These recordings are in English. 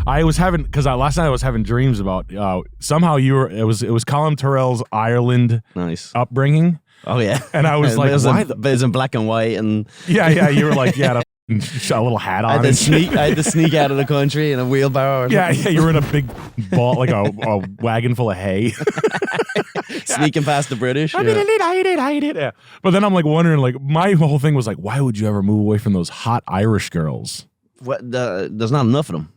I was having because last night I was having dreams about somehow you were. It was Colum Tyrrell's Ireland upbringing. Oh yeah, and I was like, why? But it's in black and white, and yeah. You were like, yeah. Shot a little hat on. I had to sneak out of the country in a wheelbarrow. Yeah. You were in a big ball, like a wagon full of hay, sneaking past the British. I did it. Yeah. But then I'm like wondering, like my whole thing was like, why would you ever move away from those hot Irish girls? There's not enough of them.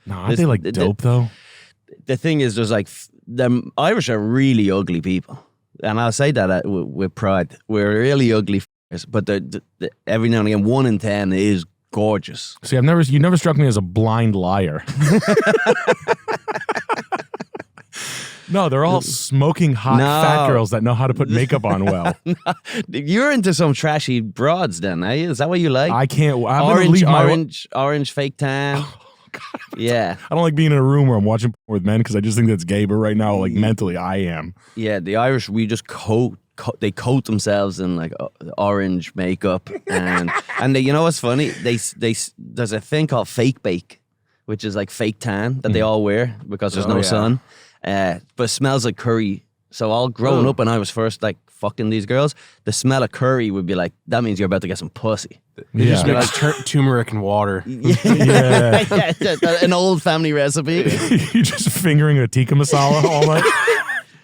No, aren't they like dope though? The thing is, there's like them Irish are really ugly people, and I'll say that with pride. We're really ugly. But every now and again, 1 in 10 is gorgeous. See, you never struck me as a blind liar. No, they're all smoking hot fat girls that know how to put makeup on well. No. You're into some trashy broads then, are you? Is that what you like? I can't. Orange fake tan. Oh, God, yeah. I don't like being in a room where I'm watching porn with men because I just think that's gay. But right now, like mentally, I am. Yeah, the Irish, we just they coat themselves in like orange makeup and they, you know what's funny? There's a thing called fake bake, which is like fake tan that they all wear because there's no sun, but it smells like curry. So all growing up when I was first like fucking these girls, the smell of curry would be like, that means you're about to get some pussy. They just mix turmeric and water. Yeah. An old family recipe. You're just fingering a tikka masala all night.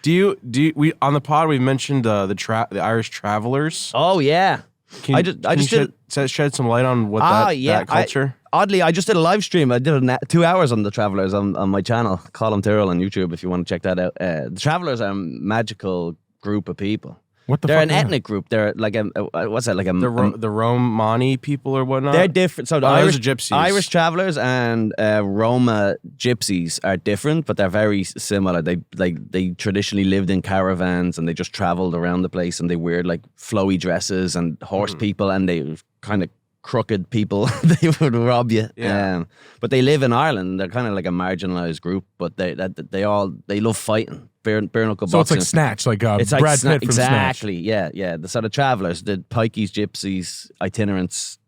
We on the pod we mentioned the Irish travelers. Oh yeah, I just shed some light on what that culture. Oddly, I just did a live stream. I did 2 hours on the Travelers on my channel, Colum Tyrrell on YouTube. If you want to check that out, the Travelers are a magical group of people. They're an ethnic group. They're like what's that like the Romani people or whatnot. They're different. So the Irish gypsies, Irish travelers, and Roma gypsies are different, but they're very similar. They traditionally lived in caravans and they just traveled around the place and they wear like flowy dresses and horse people and they kind of crooked people. They would rob you. Yeah. But they live in Ireland. They're kind of like a marginalized group, but they love fighting. Bare knuckle boxing. So it's like Snatch, like it's like Brad Pitt from exactly. Snatch. Yeah. The sort of travelers, the pikeys, gypsies, itinerants,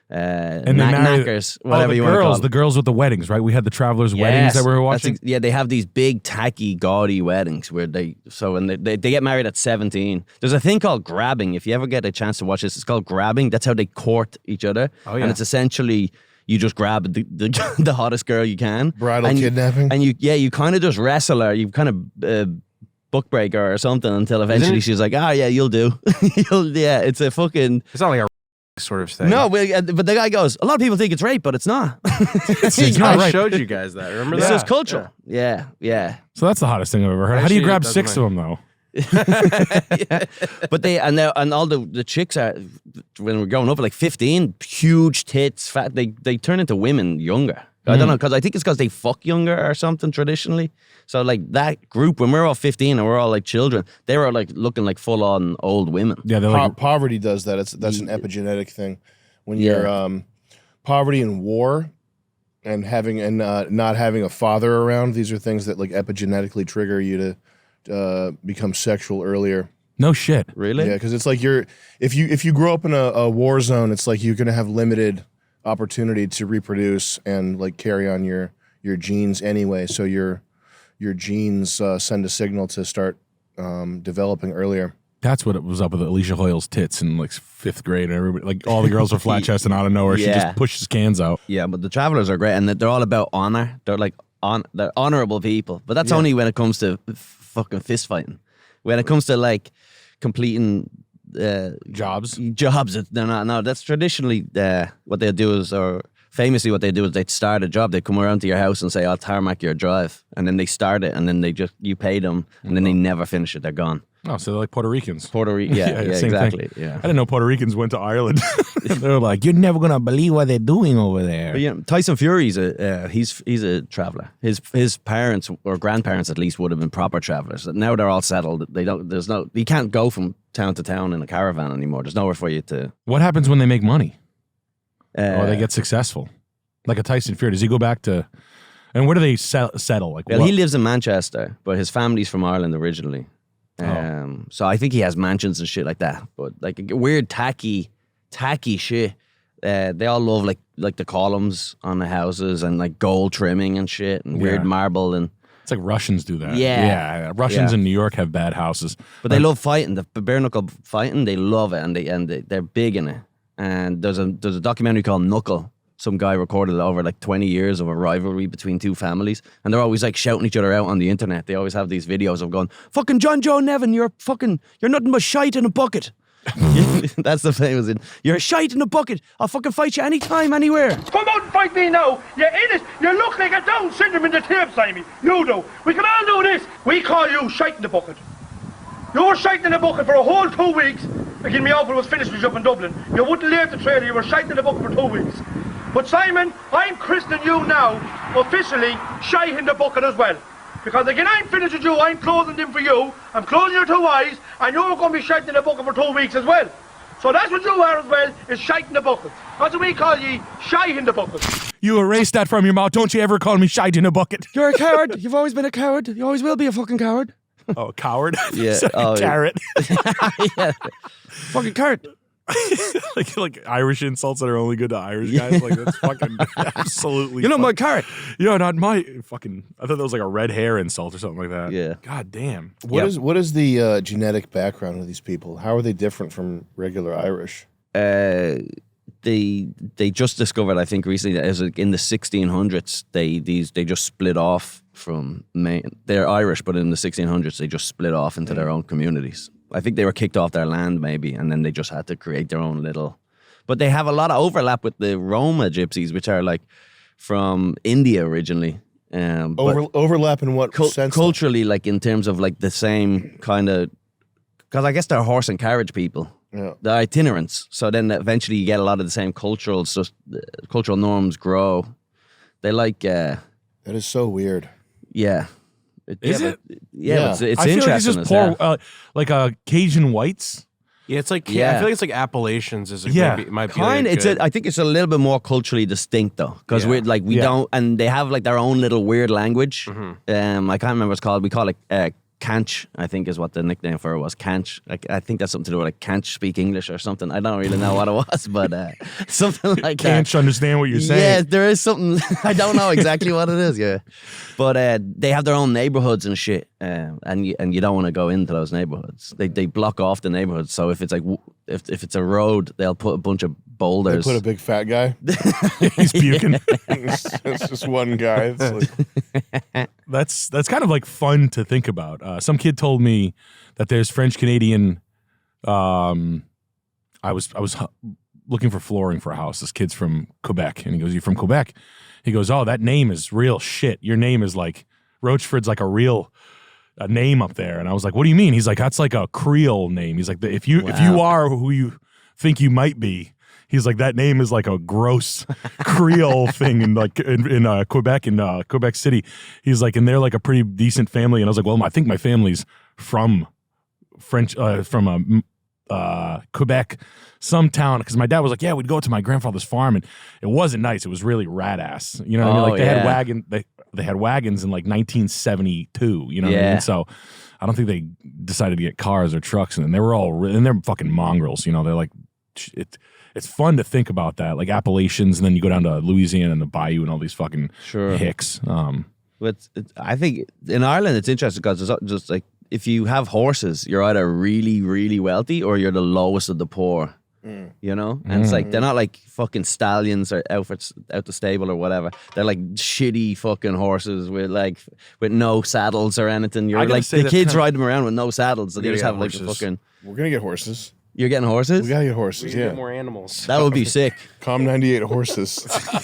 and knackers, whatever you want to call them. The girls with the weddings, right? We had the travelers' weddings that we were watching. They have these big, tacky, gaudy weddings where they get married at 17. There's a thing called grabbing. If you ever get a chance to watch this, it's called grabbing. That's how they court each other. Oh, yeah. And it's essentially you just grab the hottest girl you can. Bridal kidnapping. And you kind of just wrestle her. You kind of book break her or something until eventually she's like, yeah, you'll do. It's a fucking... It's not like a sort of thing. No, but the guy goes, a lot of people think it's rape, but it's not. It's not right. I showed you guys that. Remember that? It's just cultural. Yeah. So that's the hottest thing I've ever heard. How do you grab 6 of them though? But they and all the chicks are, when we're growing up at like 15, huge tits, fat. They turn into women younger. I don't know, because I think it's because they fuck younger or something traditionally. So like that group, when we're all 15 and we're all like children, they were like looking like full on old women. Yeah, they're like poverty does that. That's an epigenetic thing. When you're poverty and war, and not having a father around, these are things that like epigenetically trigger you to become sexual earlier. No shit. Really? Yeah, because it's like if you grow up in a war zone, it's like you're gonna have limited opportunity to reproduce and like carry on your genes anyway. So your genes send a signal to start developing earlier. That's what it was up with Alicia Hoyle's tits in like 5th grade, and everybody, like all the girls were flat chested out of nowhere. She just pushes cans out. Yeah, but the Travelers are great, and they're all about honor. They're like they're honorable people, but that's only when it comes to fucking fist fighting. When it comes to like completing jobs, they're not. No, that's traditionally what they do is, or famously what they do is they start a job. They come around to your house and say, "I'll tarmac your drive," and then they start it, and then you pay them, and then they never finish it. They're gone. Oh, so they're like Puerto Ricans. Yeah, exactly. Thing. Yeah, I didn't know Puerto Ricans went to Ireland. They were like, "You're never gonna believe what they're doing over there." But yeah, Tyson Fury's he's a traveler. His parents or grandparents at least would have been proper travelers. Now they're all settled. You can't go from town to town in a caravan anymore. There's nowhere for you to. What happens when they make money? Or they get successful, like a Tyson Fury? Does he go back to? And where do they settle? Like, he lives in Manchester, but his family's from Ireland originally. So I think he has mansions and shit like that. But like weird tacky shit. They all love like the columns on the houses and like gold trimming and shit and weird marble and. It's like Russians do that. Yeah. Russians in New York have bad houses, but they love fighting. The bare knuckle fighting, they love it, and they're big in it. And there's a documentary called Knuckle. Some guy recorded it over like 20 years of a rivalry between two families, and they're always like shouting each other out on the internet. They always have these videos of going, "Fucking John Joe Nevin, you're nothing but shite in a bucket." That's the famous. You're shite in a bucket. I'll fucking fight you anytime, anywhere. Come out and fight me now. You're in it. You look like a Down syndrome in the tape, Simon. You do. We can all do this. We call you shite in the bucket. You're shite in the bucket for a whole 2 weeks. Again, me awful was finished with you up in Dublin. You wouldn't leave the trailer. You were shite in the bucket for 2 weeks. But Simon, I'm christening you now, officially, shite in the bucket as well. Because again, I'm finished with you, I'm closing them for you, I'm closing your 2 eyes, and you're going to be shite in the bucket for 2 weeks as well. So that's what you are as well, is shite in the bucket. That's what we call ye, shite in the bucket. You erase that from your mouth. Don't you ever call me shite in a bucket. You're a coward. You've always been a coward. You always will be a fucking coward. Oh, coward? Yeah. Carrot. Yeah. Fucking carrot. like Irish insults that are only good to Irish guys. Like that's fucking absolutely. You're not my carrot. You're not my fucking. I thought that was like a red hair insult or something like that. Yeah. God damn. What is the genetic background of these people? How are they different from regular Irish? They just discovered, I think, recently that as in the 1600s they just split off from Maine. They're Irish, but in the 1600s they just split off into their own communities. I think they were kicked off their land maybe, and then they just had to create their own little. But they have a lot of overlap with the Roma gypsies, which are like from India originally. Overlap in what sense? Culturally, like in terms of like the same kind of, because I guess they're horse and carriage people. Yeah. They're itinerants. So then eventually you get a lot of the same cultural norms grow. They like. That is so weird. Yeah. Is it? Yeah, it's I feel interesting. like it's just poor, like Cajun whites. Yeah, it's like Yeah. I feel like it's like Appalachians is like Yeah. maybe it might be Kind. like I think it's a little bit more culturally distinct though, because we don't, and they have like their own little weird language. I can't remember what it's called. We call it Canch, I think is what the nickname for it was. Canch. I think that's something to do with like can't speak English or something. I don't really know what it was, but something like that. Can't understand what you're saying. Yeah, there is something. I don't know exactly what it is. Yeah, but they have their own neighborhoods and shit, and you don't want to go into those neighborhoods. They block off the neighborhoods. So if it's like if it's a road, they'll put a bunch of boulders. They put a big fat guy. He's puking. It's just one guy. It's like, That's kind of like fun to think about. Some kid told me that there's French Canadian. I was looking for flooring for a house. This kid's from Quebec, and he goes, "You from Quebec?" He goes, "Oh, that name is real shit. Your name is like Rochefort's like a name up there." And I was like, "What do you mean?" He's like, "That's like a Creole name." He's like, "If you are who you think you might be." He's like, that name is like a gross Creole thing in Quebec, in Quebec City. He's like, and they're like a pretty decent family. And I was like, well, I think my family's from Quebec, some town. Because my dad was like, yeah, we'd go to my grandfather's farm, and it wasn't nice. It was really rat ass. You know what I mean? Like they had wagons in like 1972. You know what I mean? So I don't think they decided to get cars or trucks, and then they were and they're fucking mongrels. You know, they're like It's fun to think about that, like Appalachians, and then you go down to Louisiana and the Bayou and all these fucking hicks. But I think in Ireland it's interesting because it's just like if you have horses, you're either really, really wealthy or you're the lowest of the poor. You know, and it's like they're not like fucking stallions or outfits out the stable or whatever. They're like shitty fucking horses with no saddles or anything. You're like the kids ride them around with no saddles, so they just have like a fucking. we're gonna get horses. You're getting horses? We gotta get horses. get more animals. That would be sick. Com 98 horses.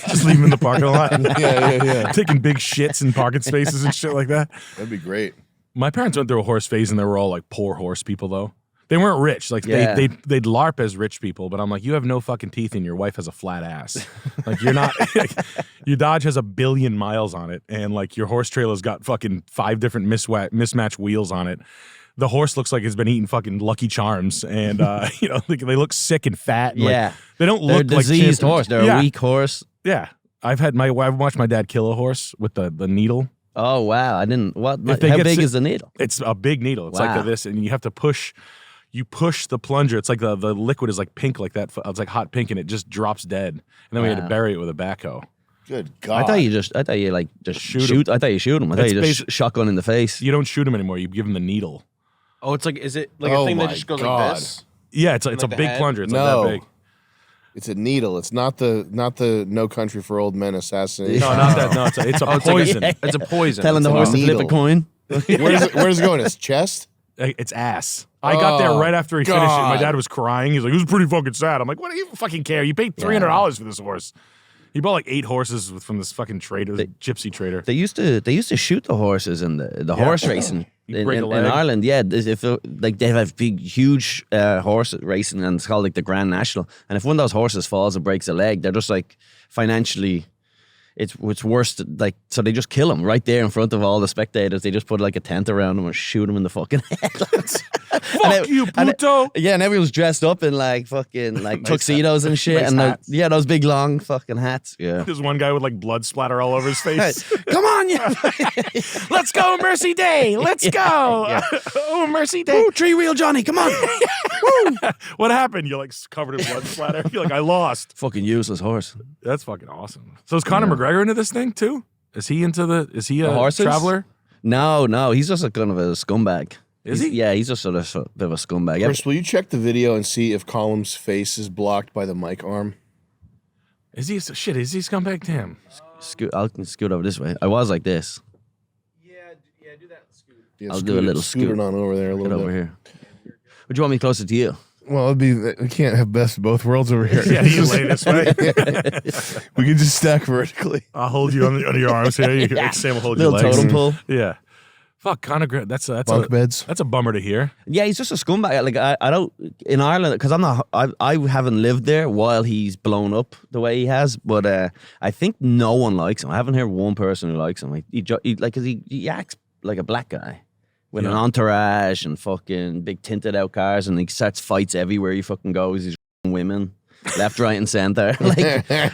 Just leave them in the parking lot. Yeah. Taking big shits in parking spaces and shit like that. That'd be great. My parents went through a horse phase, and they were all like poor horse people, though. They weren't rich. Like they'd LARP as rich people, but I'm like, you have no fucking teeth, and your wife has a flat ass. Like you're not. Your Dodge has 1 billion miles on it, and like your horse trailer's got fucking 5 different mismatched wheels on it. The horse looks like it's been eating fucking Lucky Charms, and you know, they look sick and fat. And, like, they don't look They're like diseased horse. They're a weak horse. Yeah, I've watched my dad kill a horse with the needle. Oh wow! I didn't. What? How big is the needle? It's a big needle. It's like this, and you have to push you push the plunger. It's like the liquid is like pink, like that. It's like hot pink, and it just drops dead. And then we had to bury it with a backhoe. Good God. I thought you just shoot. I thought you shoot him. I thought you just shotgun in the face. You don't shoot him anymore. You give him the needle. Oh, it's like, is it like Oh a thing that my just goes God. like this? Yeah, it's a the big head? plunger. It's No. like that big. It's a needle. It's not the No Country for Old Men assassination. No, not that. No, it's a Oh, it's poison. Like it's a poison. Telling the It's horse to flip a needle. coin. Where's it going? His chest? It's ass. I got there right after he finished it. My God. dad was crying. He's like, "It was pretty fucking sad." I'm like, "What do you fucking care? You paid $300 for this horse." He bought like 8 horses from this fucking trader, gypsy trader. They used to shoot the horses in the horse racing You in, break a in leg. Ireland. Yeah, if like they have big, huge horse racing, and it's called like the Grand National. And if one of those horses falls and breaks a leg, they're just like financially, it's worse. Like, so they just kill him right there in front of all the spectators. They just put like a tent around him and shoot him in the fucking head. Fuck you, puto. Yeah, and everyone's dressed up in like fucking like tuxedos and shit, nice and hats. those big long fucking hats. Yeah. There's one guy with like blood splatter all over his face. Come on, yeah. Let's go, Mercy Day. Let's go. Oh, Mercy Day. Ooh, tree wheel Johnny, come on. What happened? You're like covered in blood splatter. You're like, I lost. Fucking useless horse. That's fucking awesome. So is Conor McGregor into this thing too? Is he a horses? traveler? No, he's just a kind of a scumbag. Is he? Yeah, he's just sort of a bit of a scumbag. Chris, will you check the video and see if Colum's face is blocked by the mic arm? Is he scumbag? Damn. I'll scoot over this way. I was like this. Yeah, do that. Scoot. Yeah, I'll do a little scoot it scoot. on over there a Get little over bit. here. Would you want me closer to you? Well, it'd be we can't have best of both worlds over here. Yeah, you lay this way. We can just stack vertically. I'll hold you under your arms here. Sam will hold your Little legs. totem pole. Yeah. Fuck Conor. That's Bunk beds. That's a bummer to hear. Yeah, he's just a scumbag. Like I don't in Ireland because I haven't lived there while he's blown up the way he has. But I think no one likes him. I haven't heard one person who likes him. Like he acts like a black guy with an entourage and fucking big tinted out cars, and he starts fights everywhere he fucking goes. He's women left, right, and center. Like Yeah,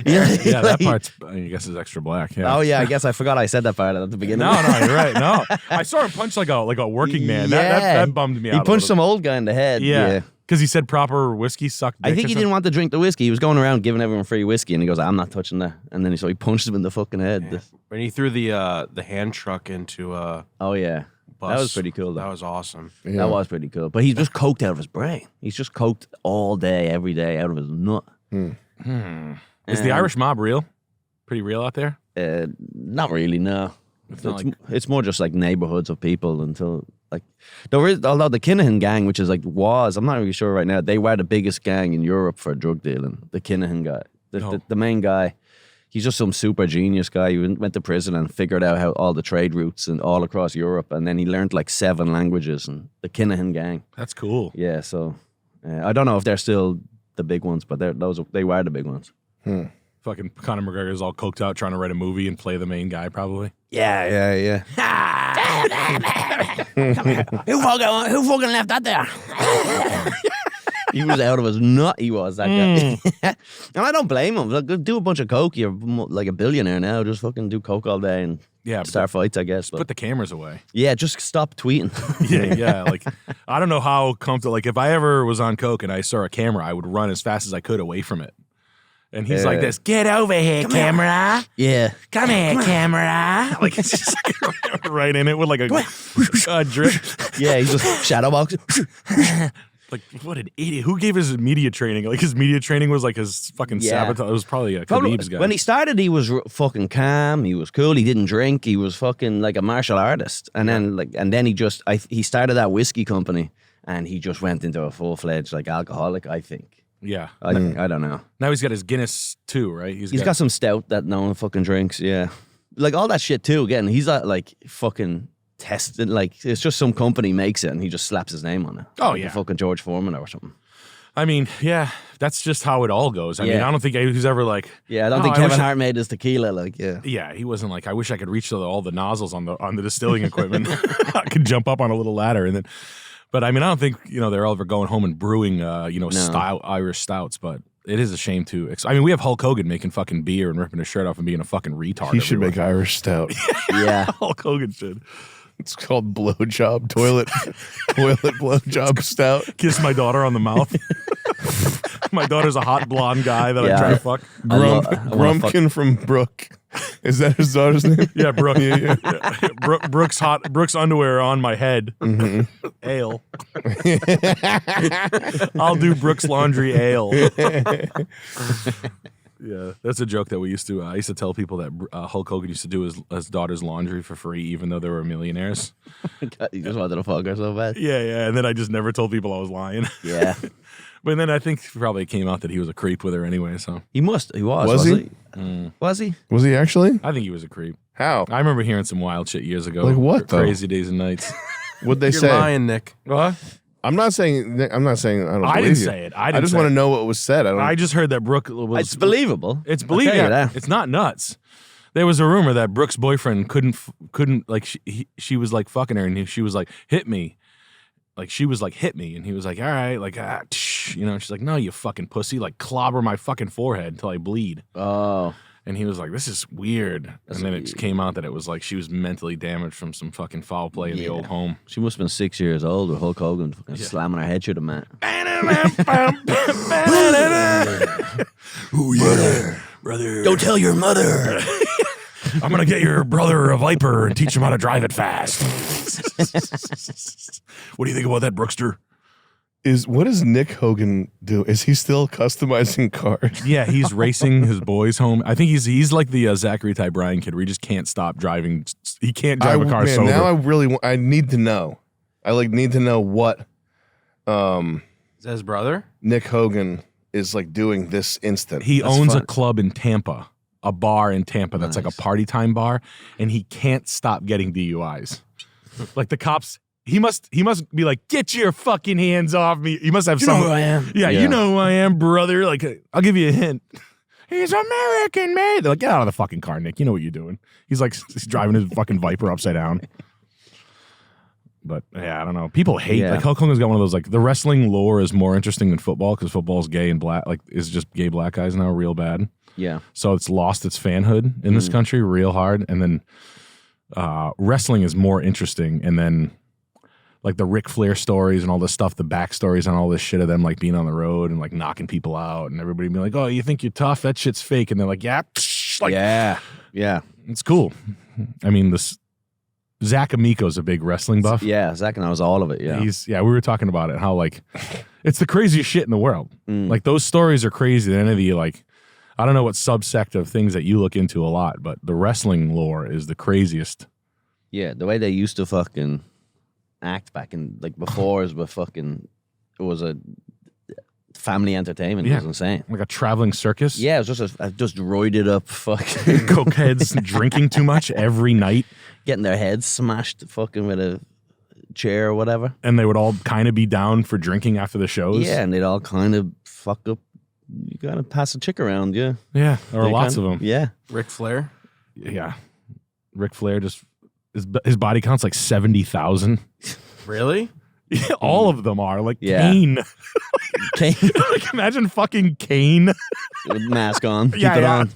that part's I guess is extra black. Yeah. Oh yeah, I guess I forgot I said that part at the beginning. No, you're right. No, I saw him punch like a working man. That bummed me out. He a punched little. some old guy in the head. Yeah, because he said proper whiskey sucked. I think he didn't want to drink the whiskey. He was going around giving everyone free whiskey, and he goes, "I'm not touching that." And then he punched him in the fucking head. When he threw the hand truck into Oh yeah, bus, that was pretty cool. Though. That was awesome. Yeah. That was pretty cool. But he's just coked out of his brain. He's just coked all day, every day, out of his nut. Is the Irish mob real? Pretty real out there? Not really. No. not It's more just like neighborhoods of people until like there is. Although the Kinahan gang, which is like I'm not really sure right now. They were the biggest gang in Europe for drug dealing. The Kinahan guy, the main guy. He's just some super genius guy. He went to prison and figured out how all the trade routes and all across Europe, and then he learned like 7 languages. And the Kinahan gang, That's cool. yeah. So I don't know if they're still the big ones, but they were the big ones. Fucking Conor McGregor is all coked out trying to write a movie and play the main guy, probably. Yeah. Who fucking left that there? He was out of his nut. He was that guy, and I don't blame him. Like, do a bunch of coke. You're like a billionaire now. Just fucking do coke all day and start fights, I guess. But Put the cameras away. yeah, just stop tweeting. Yeah. Like, I don't know how comfortable. Like, if I ever was on coke and I saw a camera, I would run as fast as I could away from it. And he's like this, get over here, camera. Yeah. Come here, camera. Like, it's just like right in it with like a drip. Yeah, he's just shadowboxing. Like, what an idiot. Who gave his media training? Like, his media training was like his fucking sabotage. It was probably a Khabib's guy. When he started, he was fucking calm. He was cool. He didn't drink. He was fucking like a martial artist. And then he started that whiskey company, and he just went into a full-fledged like alcoholic, I think. Yeah. I don't know. Now he's got his Guinness too, right? He's got some stout that no one fucking drinks, yeah. Like all that shit too, again, he's not like fucking tested, like it's just some company makes it and he just slaps his name on it. Oh, like yeah. a fucking George Foreman or something. I mean, yeah, that's just how it all goes. I mean, I don't think he's ever like... Yeah, I don't "Oh, think I wish Kevin Hart made his tequila, like, yeah. Yeah, he wasn't like, I wish I could reach to all the nozzles on the distilling equipment. I could jump up on a little ladder and then... But I mean, I don't think, they're ever going home and brewing, style Irish stouts, but it is a shame too. I mean, we have Hulk Hogan making fucking beer and ripping his shirt off and being a fucking retard. He should everywhere. make Irish stout. Yeah. Hulk Hogan should. It's called blowjob toilet blowjob stout. Kiss my daughter on the mouth. My daughter's a hot blonde guy that I try to fuck. Grumpkin from Brooke. Is that his daughter's name? Yeah, Brooke. Yeah. Brooke's underwear on my head. Ale. I'll do Brooke's laundry ale. Yeah, that's a joke that we used to. I used to tell people that Hulk Hogan used to do his daughter's laundry for free, even though they were millionaires. You just wanted to fuck her so bad. Yeah, and then I just never told people I was lying. Yeah. But then I think probably it came out that he was a creep with her anyway. So He was. Was he? Was he? Was he actually? I think he was a creep. How? I remember hearing some wild shit years ago. Like what, though? Crazy days and nights. What'd they You're say? lying, Nick. What? I'm not saying I don't I believe didn't you. say it. I just want to know what was said. I just heard that Brooke was. It's believable. It's I'll tell you believable. that. It's not nuts. There was a rumor that Brooke's boyfriend couldn't like she was like fucking her and she was like hit me, like she was like hit me and he was like all right like she's like no you fucking pussy like clobber my fucking forehead until I bleed. Oh. And he was like, this is weird. And then it came out that it was like she was mentally damaged from some fucking foul play in the old home. She must have been 6 years old with Hulk Hogan fucking slamming her head through the mat. Oh yeah, brother. Don't tell your mother. I'm gonna get your brother a Viper and teach him how to drive it fast. What do you think about that, Brookster? What does Nick Hogan do? Is he still customizing cars? Yeah, he's racing his boys home. I think he's like the Zachary Ty Bryan kid, where he just can't stop driving. He can't drive a car sober. Now I need to know. I need to know what Is that his brother? Nick Hogan is like doing this instant. He That's owns fun. a club in Tampa, a bar in Tampa that's like a party time bar, and he can't stop getting DUIs. Like the cops. He must be like, get your fucking hands off me. He must have You know who I am. Yeah, you know who I am, brother. Like, I'll give you a hint. He's American made. They're like, get out of the fucking car, Nick. You know what you're doing. He's like, he's driving his fucking Viper upside down. But yeah, I don't know. People hate like Hulk Hogan's got one of those like the wrestling lore is more interesting than football because football's gay and black. Like, is just gay black guys now real bad. Yeah. So it's lost its fanhood in this country real hard. And then wrestling is more interesting. And then like the Ric Flair stories and all this stuff, the backstories on all this shit of them like being on the road and like knocking people out and everybody being like, oh, you think you're tough? That shit's fake. And they're like, yeah. Like, yeah. It's cool. I mean, Zach Amico's a big wrestling buff. Yeah, Zach and I was all of it, yeah. We were talking about it, how like it's the craziest shit in the world. Like those stories are crazy than any of the like, I don't know what subsect of things that you look into a lot, but the wrestling lore is the craziest. Yeah, the way they used to fucking act back in like before it was a family entertainment. It was insane. Like a traveling circus. Yeah, it was just roided up fucking cokeheads drinking too much every night. Getting their heads smashed fucking with a chair or whatever. And they would all kind of be down for drinking after the shows. Yeah, and they'd all kind of fuck up. You gotta pass a chick around, yeah. Yeah, there were lots of them. Yeah. Ric Flair? Yeah. Ric Flair just, his body count's like 70,000. Really? Yeah, all of them are. Like Yeah. Kane. Kane Like imagine fucking Kane. with mask on. Keep Yeah, it yeah. on.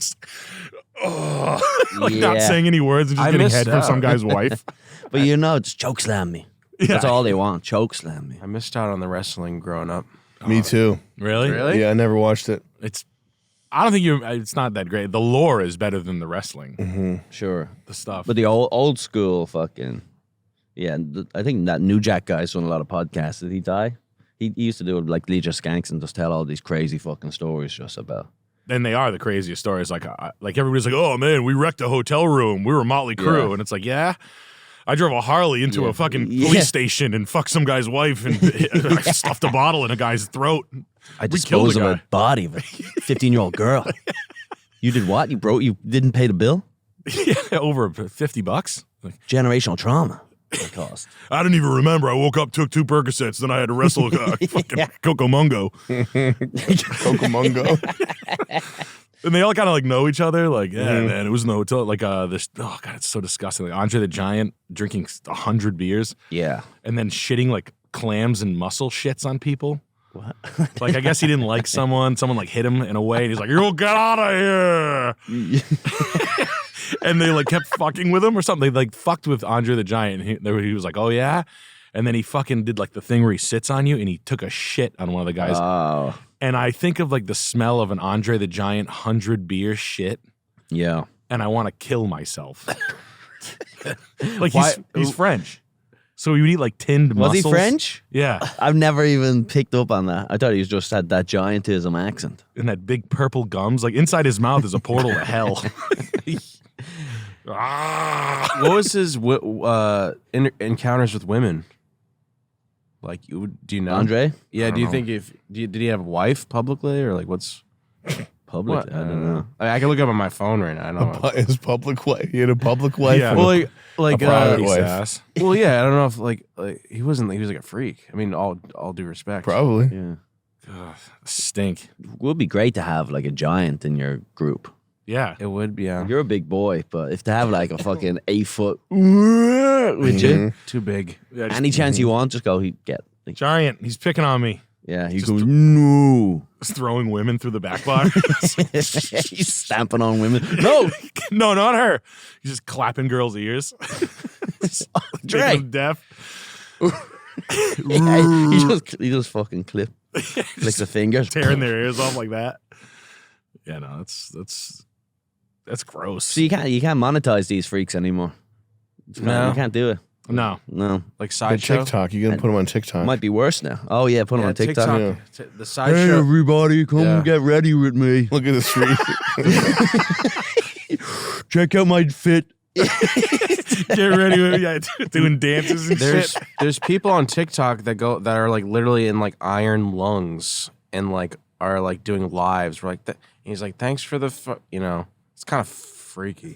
Like not Yeah. saying any words and just I getting missed head from some out. guy's wife. But just choke slam me. That's all they want. Choke slam me. I missed out on the wrestling growing up. Me too. Really? Really? Yeah, I never watched it. I don't think it's not that great. The lore is better than the wrestling. Sure. The stuff. But the old school fucking, yeah, I think that New Jack guy's done a lot of podcasts. Did he die? He used to do it like Legion Skanks and just tell all these crazy fucking stories just about. And they are the craziest stories. Like everybody's like, oh man, we wrecked a hotel room. We were Motley Crue. Yeah. And it's like, yeah. I drove a Harley into a fucking police station and fucked some guy's wife and I stuffed a bottle in a guy's throat. I We killed disposed a of guy. a body of a 15-year-old girl. You did what? You didn't pay the bill? Yeah, over $50. Like, Generational trauma. It cost. I didn't even remember. I woke up, took 2 Percocets, then I had to wrestle a fucking Cocomungo. Cocomungo. And they all kind of like know each other. Like, yeah, man, it was no hotel. Like, this. Oh god, it's so disgusting. Like Andre the Giant drinking 100 beers, Yeah. and then shitting like clams and mussel shits on people. What? Like, I guess he didn't like someone. Someone like hit him in a way, and he's like, "You get out of here!" and they like kept fucking with him or something. They like fucked with Andre the Giant. He was like, oh yeah. And then he fucking did like the thing where he sits on you and he took a shit on one of the guys. Oh, And I think of like the smell of an Andre the Giant 100 beer shit. yeah. And I want to kill myself. Like Why- he's French. So he would eat like tinned Was mussels. he French? Yeah. I've never even picked up on that. I thought he just had that giantism accent. And that big purple gums. Like inside his mouth is a portal to hell. Ah. What was his encounters with women? Like, do you know? Andre? Yeah, do you know. think did he have a wife publicly or like what's Public? what? I don't know. I can look up on my phone right now. I don't know. His public wife. He had a public wife. Yeah. and Well, a- like private Piece wife. of ass. well, yeah, I don't know if like he was like a freak. I mean, all due respect. probably. Yeah. Ugh, stink. It would be great to have like a giant in your group. Yeah. It would be You're a big boy, but if they have like a fucking 8 foot with you, too big. Yeah, just any chance you want, just go. He get. Like, giant. He's picking on me. yeah, he goes no. He's throwing women through the back bar. He's stamping on women. No, No, not her. He's just clapping girls' ears. Making Dre. them deaf. he just fucking clicks the fingers. Tearing their ears off like that. Yeah, no, that's gross. So you can't monetize these freaks anymore. No. You can't do it. No. No, Like But sideshow. TikTok. You gotta put him on TikTok. might be worse now. Oh yeah, put them on TikTok. Yeah. The sideshow. everybody, come Yeah. get ready with me. Look at the street. Check out my fit. Get ready with doing dances and There's shit. there's people on TikTok that are like literally in like iron lungs and like are like doing lives. We're like, he's like, thanks for the, it's kind of freaky.